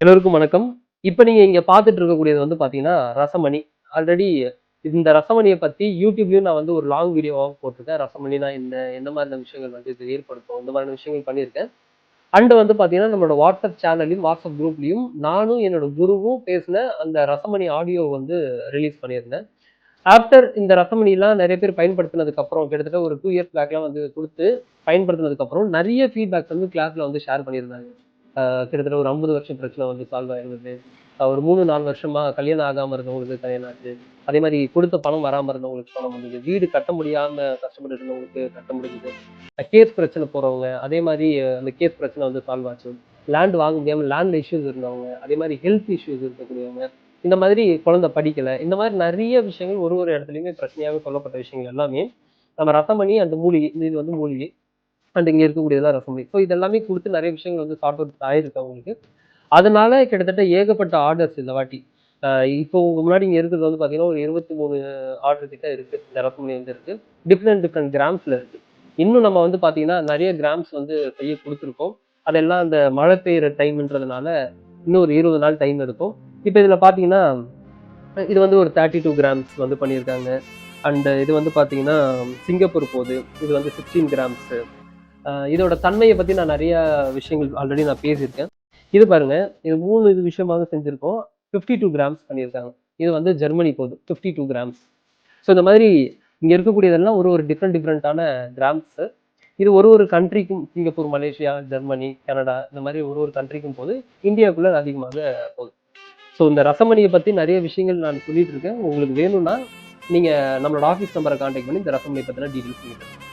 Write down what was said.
எல்லோருக்கும் வணக்கம். இப்ப நீங்க இங்க பார்த்துட்டு இருக்கக்கூடியது வந்து பார்த்தீங்கன்னா, ரசமணி. ஆல்ரெடி இந்த ரசமணிய பத்தி YouTubeலயும் நான் வந்து ஒரு லாங் வீடியோவா போட்டிருக்கேன். ரசமணினா என்ன? எந்த மாதிரியான விஷயங்கள் வந்து இது ஏற்படுத்தும்? இந்த மாதிரியான விஷயங்கள் பண்ணியிருக்கேன். அண்ட் வந்து பார்த்தீங்கன்னா, நம்மளோட WhatsApp சேனல்லயும், WhatsApp குரூப்லயும் நானும் என்னோட குருவும் பேசின அந்த ரசமணி ஆடியோ வந்து ரிலீஸ் பண்ணியிருந்தேன். ஆஃப்டர் இந்த ரசமணிலாம் நெறைய பேர் பயன்படுத்தினதுக்கு அப்புறம், கிட்டத்தட்ட ஒரு 2 இயர்ஸ் பேக்லாம் வந்து குடுத்து பயன்படுத்தினதுக்கு அப்புறம், நெறைய ஃபீட்பேக்ஸ் வந்து கிளாஸ்ல வந்து ஷேர் பண்ணியிருந்தாங்க. கிட்டத்தட்ட ஒரு 50 வருஷம் பிரச்சனை வந்து சால்வ் ஆயிருந்தது. ஒரு 3, 4 வருஷமா கல்யாணம் ஆகாம இருந்தவங்களுக்கு கல்யாணம் ஆச்சு. அதே மாரி குடுத்த பணம் வராம இருந்தவங்களுக்கு பணம் வந்தது. வீடு கட்ட முடியாம கஷ்டப்பட்டுட்டு இருந்தவங்களுக்கு கட்ட முடிஞ்சது. கேஸ் பிரச்சனை போறவங்க, அதே மாரி அந்த கேஸ் பிரச்சனை வந்து சால்வ் ஆச்சு. லேண்ட் வாங்க முடியாம லேண்ட்ல இஷ்யூஸ் இருந்தவங்க, அதே மாரி ஹெல்த் இஷ்யூஸ் இருக்கக்கூடியவங்க, இந்த மாதிரி குழந்தை படிக்கல. இந்த மாரி நெறைய விஷயங்கள் ஒரு ஒரு இடத்துலயுமே பிரச்சனையாவே சொல்லப்பட்ட விஷயங்கள் எல்லாமே, நம்ம ரசமணி அண்ட் மூலிகை, இது வந்து மூலிகை. அண்ட் இங்க இருக்கக்கூடியதெல்லாம் ரசமணி. ஸோ இது எல்லாமே குடுத்து நெறைய விஷயங்கள் வந்து சார்ட் அவுட் ஆயிருக்கு அவங்களுக்கு. அதனால கிட்டத்தட்ட ஏகப்பட்ட ஆர்டர்ஸ் இந்த வாட்டி. அ இப்போ உங்க முன்னாடி இங்க இருக்கிறது வந்து பார்த்தீங்கன்னா, ஒரு 23 ஆர்டர் கிட்ட இருக்கு. இந்த ரசமணி வந்து இருக்கு. டிஃபரெண்ட் டிஃபரெண்ட் கிராம்ஸ்ல இருக்கு. இன்னும் நம்ம வந்து பார்த்தீங்கன்னா, நெறைய கிராம்ஸ் வந்து செய்ய குடுத்துருக்கோம். அதெல்லாம் அந்த மழை பெய்யுற டைம்ன்றதுனால, இன்னும் ஒரு 20 நாள் டைம் எடுக்கும். இப்ப இதுல பார்த்தீங்கன்னா, இது வந்து ஒரு 32 கிராம்ஸ் வந்து பண்ணியிருக்காங்க. அண்ட் இது வந்து பார்த்தீங்கன்னா, சிங்கப்பூர் போது. இது வந்து 16 கிராம்ஸ். இதோட தன்மைய பத்தி நான் நெறைய விஷயங்கள் ஆல்ரெடி நான் பேசியிருக்கேன். இது பாருங்க, இது 3 இது விஷயமாக செஞ்சிருக்கோம். 52 கிராம்ஸ் பண்ணியிருக்காங்க. இது வந்து ஜெர்மனி போகுது. 52 கிராம்ஸ். ஸோ இந்த மாதிரி இங்க இருக்கக்கூடியதெல்லாம் ஒரு ஒரு டிஃபரெண்டான கிராம்ஸ். இது ஒரு ஒரு கண்ட்ரிக்கும் சிங்கப்பூர், மலேசியா, ஜெர்மனி, கனடா இந்த மாதிரி ஒரு ஒரு கண்ட்ரிக்கும் போது, இந்தியாவுக்குள்ள அதிகமாக போகுது. ஸோ இந்த ரசமணிய பத்தி நெறைய விஷயங்கள் நான் சொல்லிட்டு இருக்கேன். உங்களுக்கு வேணும்னா, நீங்க நம்மளோட ஆஃபீஸ் நம்பர கான்டாக்ட் பண்ணி இந்த ரசமணிய பத்தின டீட்டெயில்ஸ் நீங்க